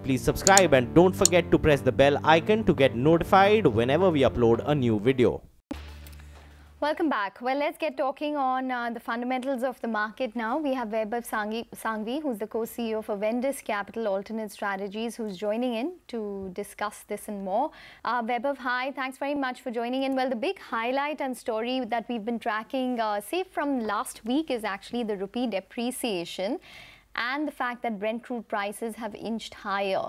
please subscribe and don't forget to press the bell icon to get notified whenever we upload a new video. Welcome back. Well, let's get talking on the fundamentals of the market now. We have Vaibhav Sanghavi, who's the co-CEO of Avendus Capital Alternate Strategies, who's joining in to discuss this and more. Vaibhav, hi. Thanks very much for joining in. Well, the big highlight and story that we've been tracking, say from last week, is actually the rupee depreciation and the fact that Brent crude prices have inched higher.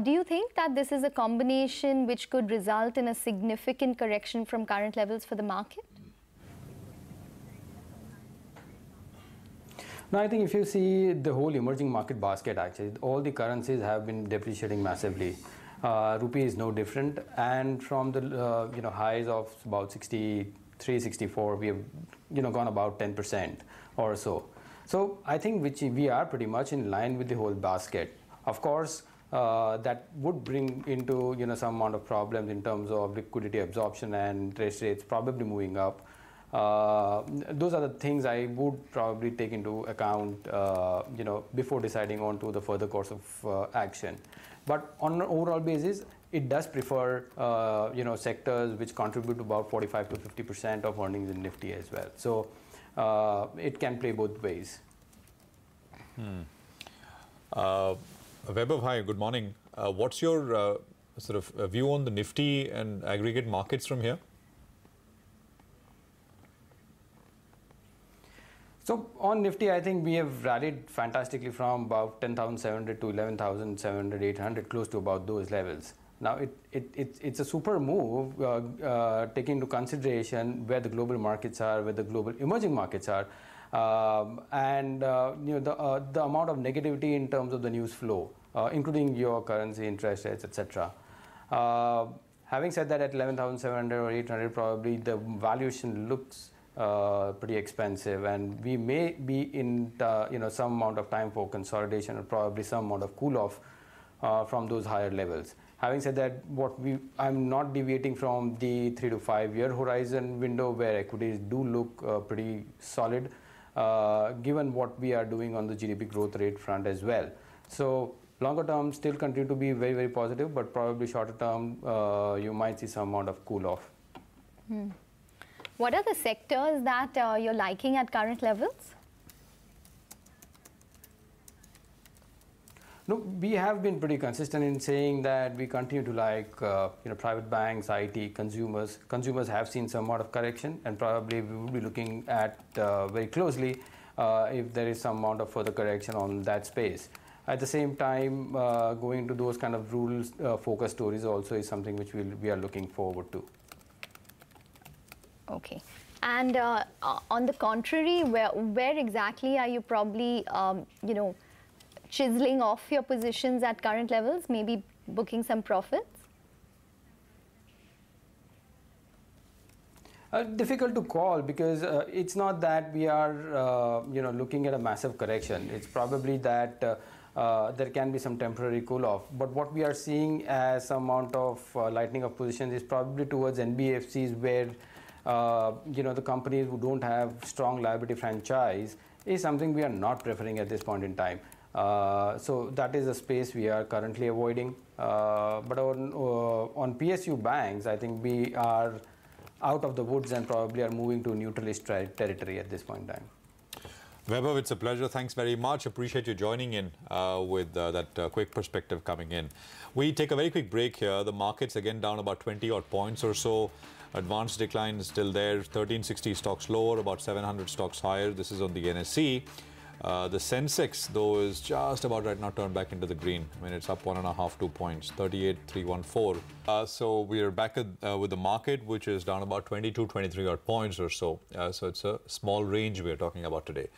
Do you think that this is a combination which could result in a significant correction from current levels for the market? No, I think if you see the whole emerging market basket, actually, all the currencies have been depreciating massively. Rupee is no different, and from the highs of about 63, 64, we have gone about 10% or so. So I think we are pretty much in line with the whole basket. Of course, that would bring into some amount of problems in terms of liquidity absorption and interest rates probably moving up. Those are the things I would probably take into account before deciding on to the further course of action. But on an overall basis, it does prefer sectors which contribute to about 45 to 50% of earnings in Nifty as well. So it can play both ways. Vaibhav, hi, good morning. What's your sort of view on the Nifty and aggregate markets from here? So on Nifty, I think we have rallied fantastically from about 10,700 to 11,700, 800, close to about those levels. Now it's a super move, taking into consideration where the global markets are, where the global emerging markets are, and the amount of negativity in terms of the news flow, including your currency, interest rates, etc. Having said that, at 11,700 or 800, probably the valuation looks pretty expensive, and we may be in some amount of time for consolidation or probably some amount of cool off from those higher levels. Having said that, I'm not deviating from the 3 to 5 year horizon window where equities do look pretty solid, given what we are doing on the GDP growth rate front as well. So longer term still continue to be very, very positive, but probably shorter term you might see some amount of cool off. What are the sectors that you're liking at current levels? No, we have been pretty consistent in saying that we continue to like private banks, IT, consumers. Consumers have seen some amount of correction, and probably we will be looking at very closely if there is some amount of further correction on that space. At the same time, going to those kind of rules focused stories also is something which we are looking forward to. Okay. And on the contrary, where exactly are you probably, chiseling off your positions at current levels, maybe booking some profits? Difficult to call, because it's not that we are looking at a massive correction. It's probably that there can be some temporary cool off, but what we are seeing as some amount of lightening of positions is probably towards NBFCs, where the companies who don't have strong liability franchise is something we are not preferring at this point in time. So that is a space we are currently avoiding. But on PSU banks, I think we are out of the woods and probably are moving to neutralist territory at this point in time. Vaibhav, it's a pleasure. Thanks very much. Appreciate you joining in with that quick perspective coming in. We take a very quick break here. The market's again down about 20 odd points or so. Advanced decline is still there. 1360 stocks lower, about 700 stocks higher. This is on the NSE. The Sensex, though, is just about right now turned back into the green. I mean, it's up 1.5, 2 points, 38,314. So we are back with the market, which is down about 22, 23 odd points or so. So it's a small range we're talking about today.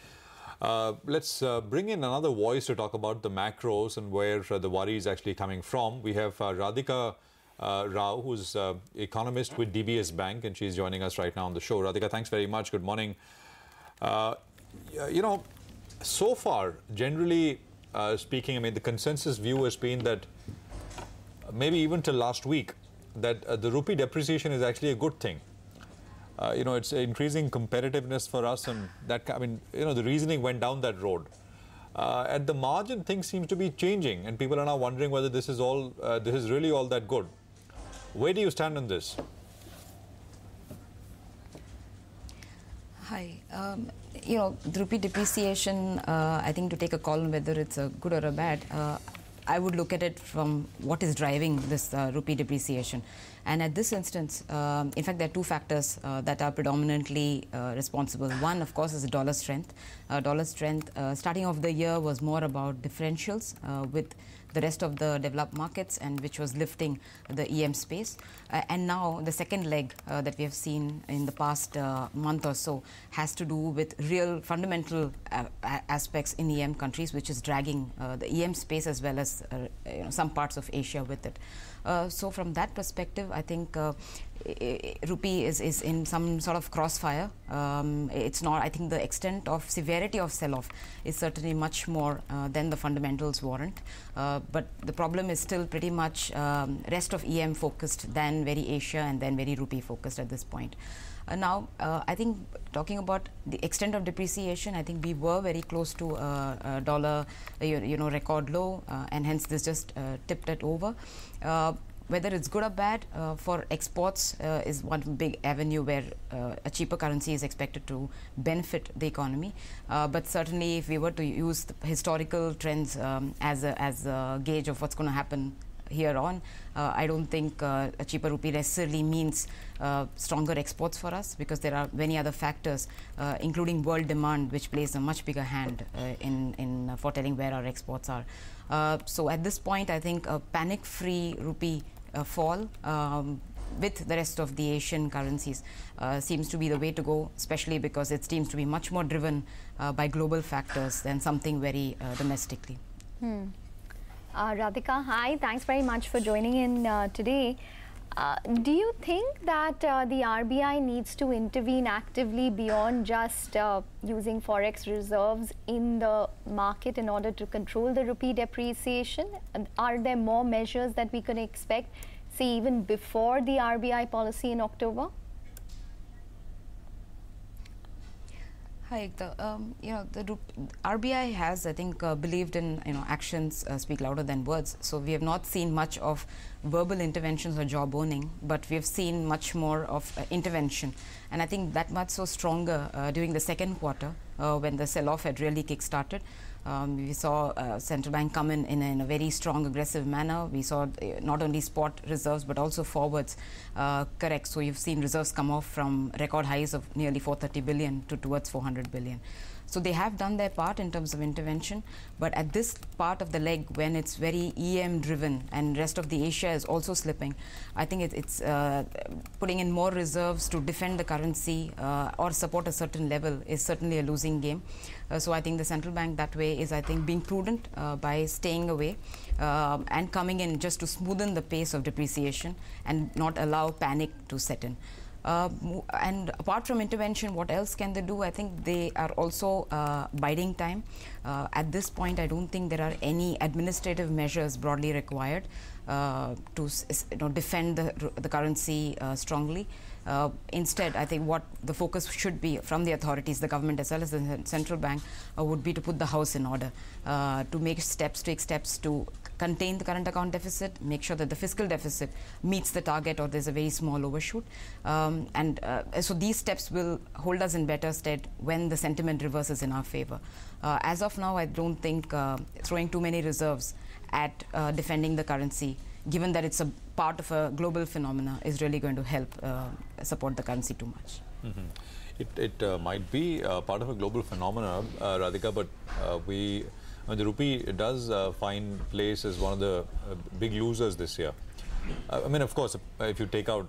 Let's bring in another voice to talk about the macros and where the worry is actually coming from. We have Radhika Rao, who's economist with DBS Bank, and she's joining us right now on the show. Radhika, thanks very much. Good morning. So far, generally speaking, I mean, the consensus view has been that maybe even till last week, that the rupee depreciation is actually a good thing. It's increasing competitiveness for us, and that, I mean, the reasoning went down that road. At the margin, things seem to be changing, and people are now wondering whether this is really all that good. Where do you stand on this? Hi. The rupee depreciation, I think to take a call on whether it's a good or a bad, I would look at it from what is driving this rupee depreciation. And at this instance, in fact, there are two factors that are predominantly responsible. One, of course, is the dollar strength. Starting off the year was more about differentials with the rest of the developed markets, and which was lifting the EM space. And now the second leg that we have seen in the past month or so has to do with real fundamental aspects in EM countries, which is dragging the EM space as well as some parts of Asia with it. So from that perspective, I think rupee is in some sort of crossfire. It's not, I think the extent of severity of sell-off is certainly much more than the fundamentals warrant. But the problem is still pretty much rest of EM focused than very Asia and then very rupee focused at this point. Now, I think talking about the extent of depreciation, I think we were very close to a dollar, record low, and hence this just tipped it over. Whether it's good or bad for exports is one big avenue where a cheaper currency is expected to benefit the economy. But certainly, if we were to use the historical trends as a gauge of what's going to happen here on, I don't think a cheaper rupee necessarily means stronger exports for us, because there are many other factors, including world demand, which plays a much bigger hand in foretelling where our exports are. So at this point, I think a panic-free rupee fall with the rest of the Asian currencies seems to be the way to go, especially because it seems to be much more driven by global factors than something very domestically. Radhika, hi. Thanks very much for joining in today. Do you think that the RBI needs to intervene actively beyond just using forex reserves in the market in order to control the rupee depreciation? And are there more measures that we can expect, say even before the RBI policy in October? Hi, the RBI has, I think, believed in actions speak louder than words. So we have not seen much of verbal interventions or job owning, but we have seen much more of intervention, and I think that much so stronger during the second quarter when the sell-off had really kick-started. We saw central bank come in a very strong, aggressive manner. We saw not only spot reserves but also forwards correct. So you've seen reserves come off from record highs of nearly 430 billion to towards 400 billion. So they have done their part in terms of intervention, but at this part of the leg, when it's very EM driven and rest of the Asia is also slipping, I think it's putting in more reserves to defend the currency or support a certain level is certainly a losing game. So I think the central bank that way is, I think, being prudent by staying away and coming in just to smoothen the pace of depreciation and not allow panic to set in. And apart from intervention, what else can they do? I think they are also biding time. At this point, I don't think there are any administrative measures broadly required to defend the currency strongly. Instead, I think what the focus should be from the authorities, the government as well as the central bank, would be to put the house in order, to take steps to contain the current account deficit, make sure that the fiscal deficit meets the target or there's a very small overshoot. So these steps will hold us in better stead when the sentiment reverses in our favor. As of now, I don't think throwing too many reserves at defending the currency, given that it's a part of a global phenomena, is really going to help support the currency too much. It might be part of a global phenomena, Radhika, but the rupee does find place as one of the big losers this year. I mean, of course, if you take out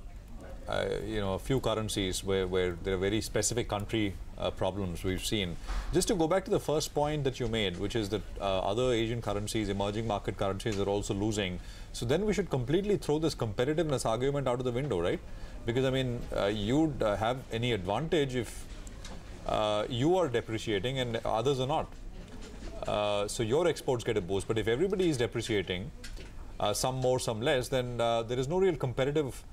a few currencies where there are very specific country problems we've seen. Just to go back to the first point that you made, which is that other Asian currencies, emerging market currencies, are also losing. So then we should completely throw this competitiveness argument out of the window, right? Because, I mean, you'd have any advantage if you are depreciating and others are not. So your exports get a boost. But if everybody is depreciating, some more, some less, then there is no real competitive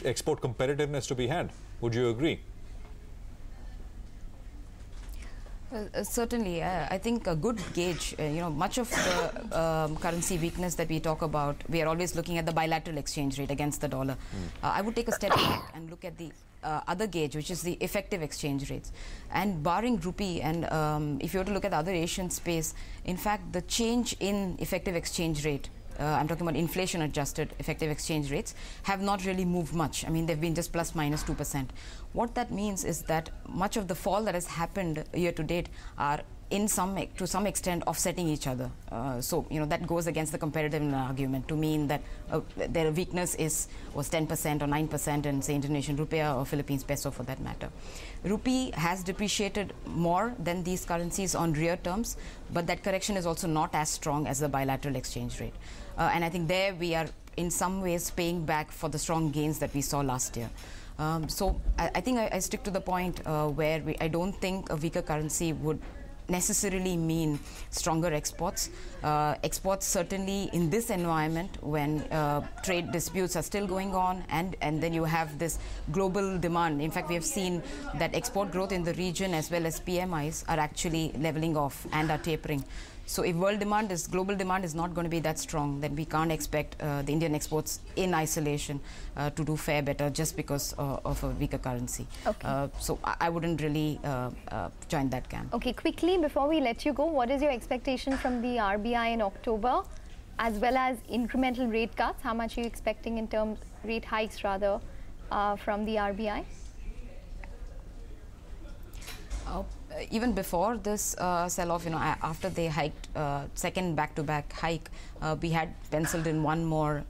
export competitiveness to be had. Would you agree? Certainly, I think a good gauge, much of the currency weakness that we talk about, we are always looking at the bilateral exchange rate against the dollar. I would take a step back and look at the other gauge, which is the effective exchange rates. And barring rupee, and if you were to look at the other Asian space, in fact, the change in effective exchange rate, I'm talking about inflation-adjusted effective exchange rates, have not really moved much. I mean, they've been just plus minus 2%. What that means is that much of the fall that has happened year to date are to some extent offsetting each other. So that goes against the comparative argument to mean that their weakness was 10% or 9% in, say, Indonesian rupiah or Philippines peso for that matter. Rupee has depreciated more than these currencies on real terms, but that correction is also not as strong as the bilateral exchange rate. And I think there we are in some ways paying back for the strong gains that we saw last year. So I think I stick to the point where I don't think a weaker currency would necessarily mean stronger exports. Exports certainly in this environment when trade disputes are still going on and then you have this global demand. In fact, we have seen that export growth in the region as well as PMIs are actually leveling off and are tapering. So if global demand is not going to be that strong, then we can't expect the Indian exports in isolation to do fare better just because of a weaker currency. Okay. So I wouldn't really join that camp. Okay, quickly before we let you go, what is your expectation from the RBI in October, as well as incremental rate cuts? How much are you expecting in terms rate hikes rather from the RBI? Even before this sell-off, after they hiked second back-to-back hike, we had penciled in one more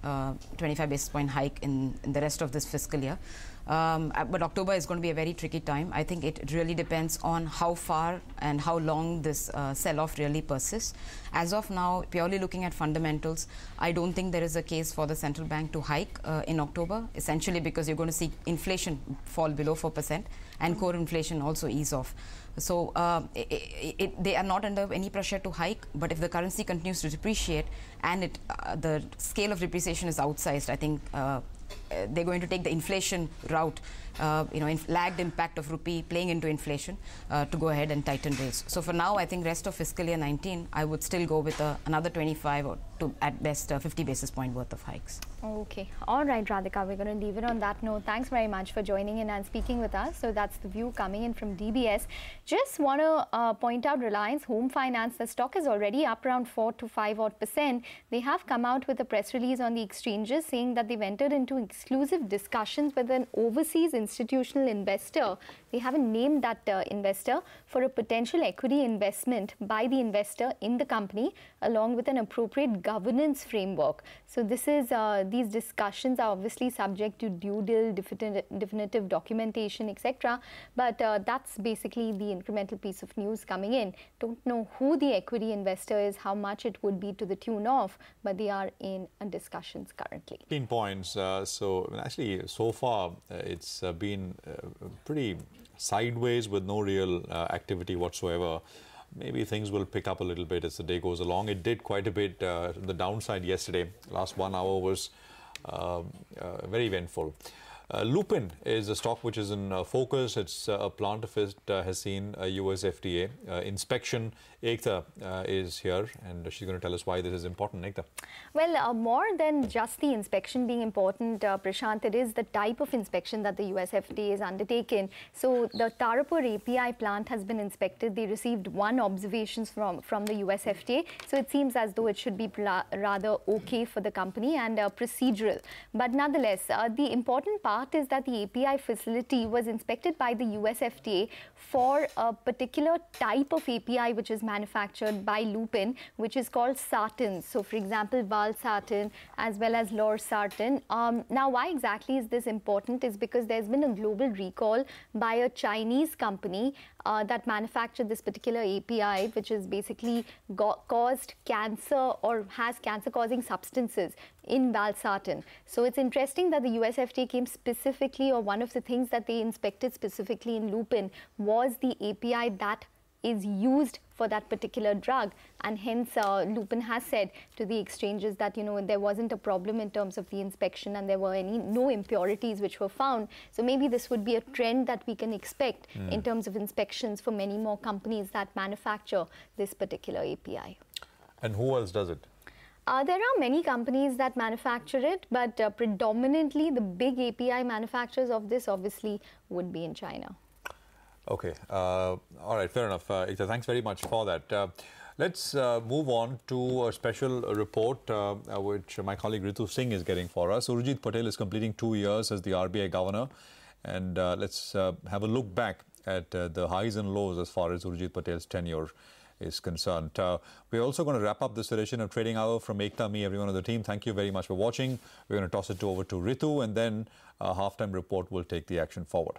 25 basis point hike in the rest of this fiscal year. But October is going to be a very tricky time. I think it really depends on how far and how long this sell-off really persists. As of now, purely looking at fundamentals, I don't think there is a case for the central bank to hike in October, essentially because you're going to see inflation fall below 4% and core inflation also ease off. So they are not under any pressure to hike, but if the currency continues to depreciate and the scale of depreciation is outsized, I think they're going to take the inflation route, lagged impact of rupee playing into inflation to go ahead and tighten rates. So for now, I think rest of fiscal year 19, I would still go with another 25 or to at best 50 basis point worth of hikes. Okay. All right, Radhika, we're going to leave it on that note. Thanks very much for joining in and speaking with us. So that's the view coming in from DBS. Just want to point out Reliance Home Finance. The stock is already up around 4 to 5% They have come out with a press release on the exchanges saying that they've entered into exclusive discussions with an overseas institutional investor. They haven't named that investor for a potential equity investment by the investor in the company along with an appropriate governance framework. So this is these discussions are obviously subject to due diligence, definitive documentation, etc. But that's basically the incremental piece of news coming in. Don't know who the equity investor is, how much it would be to the tune of, but they are in discussions currently. 15 points. So actually, so far it's been pretty sideways with no real activity whatsoever. Maybe things will pick up a little bit as the day goes along. It did quite a bit the downside yesterday. Last 1 hour was very eventful. Lupin is a stock which is in focus. It's a plant of it has seen a US FDA inspection. Ekta is here and she's going to tell us why this is important. Ekta. Well, more than just the inspection being important, Prashant, it is the type of inspection that the US FDA has undertaken. So the Tarapur API plant has been inspected. They received 1 observation from the US FDA. So it seems as though it should be rather okay for the company and procedural. But nonetheless, the important part is that the API facility was inspected by the US FDA for a particular type of API which is manufactured by Lupin, which is called sartans. So for example, valsartan as well as losartan. Now why exactly is this important is because there's been a global recall by a Chinese company that manufactured this particular API, which is basically caused cancer or has cancer-causing substances in valsartan. So it's interesting that the US FDA came specifically, or one of the things that they inspected specifically in Lupin was the API that is used for that particular drug, and hence Lupin has said to the exchanges that there wasn't a problem in terms of the inspection and there were no impurities which were found. So maybe this would be a trend that we can expect in terms of inspections for many more companies that manufacture this particular API. And who else does it? There are many companies that manufacture it, but predominantly the big API manufacturers of this obviously would be in China. Okay. All right. Fair enough. Ekta, thanks very much for that. Let's move on to a special report which my colleague Ritu Singh is getting for us. Urjit Patel is completing 2 years as the RBI governor. And let's have a look back at the highs and lows as far as Urjit Patel's tenure is concerned. We're also going to wrap up this edition of Trading Hour. From Ekta, me, everyone on the team, thank you very much for watching. We're going to toss it over to Ritu, and then a halftime report will take the action forward.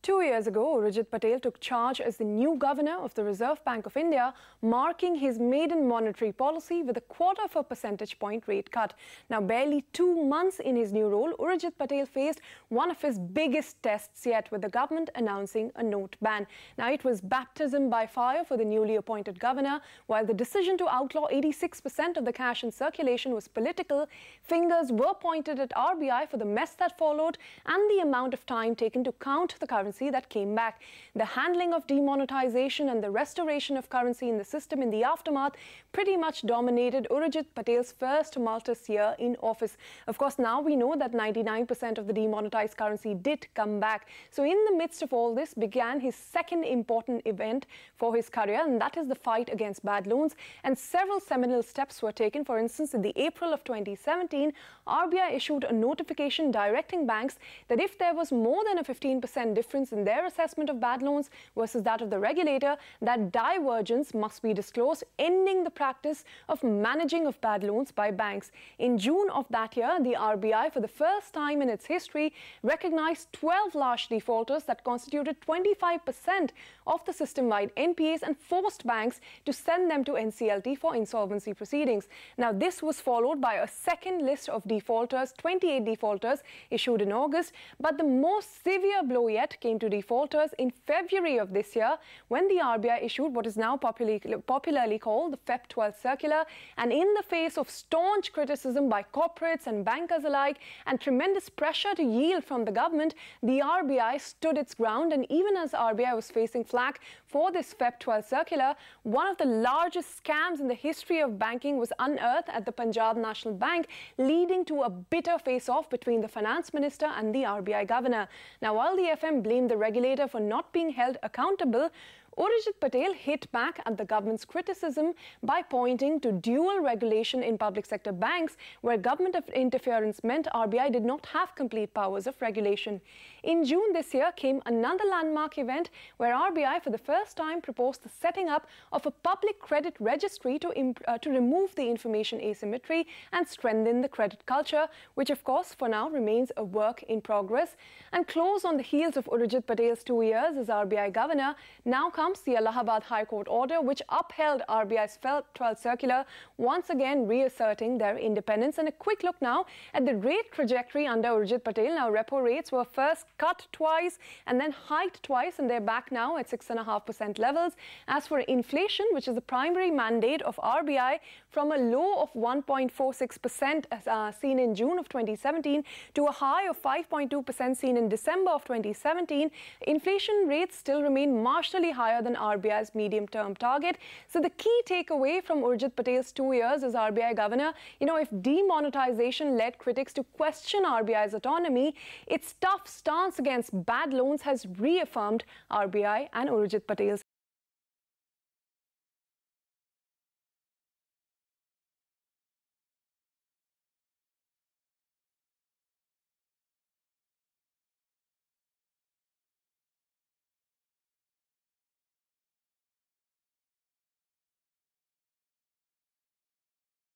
2 years ago, Urjit Patel took charge as the new governor of the Reserve Bank of India, marking his maiden monetary policy with a 0.25 percentage point rate cut. Now, barely 2 months in his new role, Urjit Patel faced one of his biggest tests yet, with the government announcing a note ban. Now, it was baptism by fire for the newly appointed governor. While the decision to outlaw 86% of the cash in circulation was political, fingers were pointed at RBI for the mess that followed and the amount of time taken to count the currency that came back. The handling of demonetization and the restoration of currency in the system in the aftermath pretty much dominated Urjit Patel's first Malthus year in office. Of course, now we know that 99% of the demonetized currency did come back. So in the midst of all this began his second important event for his career, and that is the fight against bad loans. And several seminal steps were taken. For instance, in the April of 2017, RBI issued a notification directing banks that if there was more than a 15% difference in their assessment of bad loans versus that of the regulator, that divergence must be disclosed, ending the practice of managing of bad loans by banks. In June of that year, the RBI, for the first time in its history, recognized 12 large defaulters that constituted 25% of the system-wide NPAs and forced banks to send them to NCLT for insolvency proceedings. Now, this was followed by a second list of defaulters, 28 defaulters issued in August, but the most severe blow yet came to defaulters in February of this year, when the RBI issued what is now popularly called the Feb 12 circular. And in the face of staunch criticism by corporates and bankers alike and tremendous pressure to yield from the government, the RBI stood its ground. And even as RBI was facing flack for this Feb 12 circular, one of the largest scams in the history of banking was unearthed at the Punjab National Bank, leading to a bitter face-off between the finance minister and the RBI governor. Now, while the FM blamed the regulator for not being held accountable, Urjit Patel hit back at the government's criticism by pointing to dual regulation in public sector banks, where government interference meant RBI did not have complete powers of regulation. In June this year came another landmark event where RBI for the first time proposed the setting up of a public credit registry to remove the information asymmetry and strengthen the credit culture, which of course for now remains a work in progress. And close on the heels of Urjit Patel's 2 years as RBI governor, now comes the Allahabad High Court order, which upheld RBI's Feb 12 circular, once again reasserting their independence. And a quick look now at the rate trajectory under Urjit Patel. Now, repo rates were first cut twice and then hiked twice, and they're back now at 6.5% levels. As for inflation, which is the primary mandate of RBI, from a low of 1.46% seen in June of 2017 to a high of 5.2% seen in December of 2017, inflation rates still remain marginally higher than RBI's medium-term target. So the key takeaway from Urjit Patel's 2 years as RBI governor, if demonetization led critics to question RBI's autonomy, its tough stance against bad loans has reaffirmed RBI and Urjit Patel's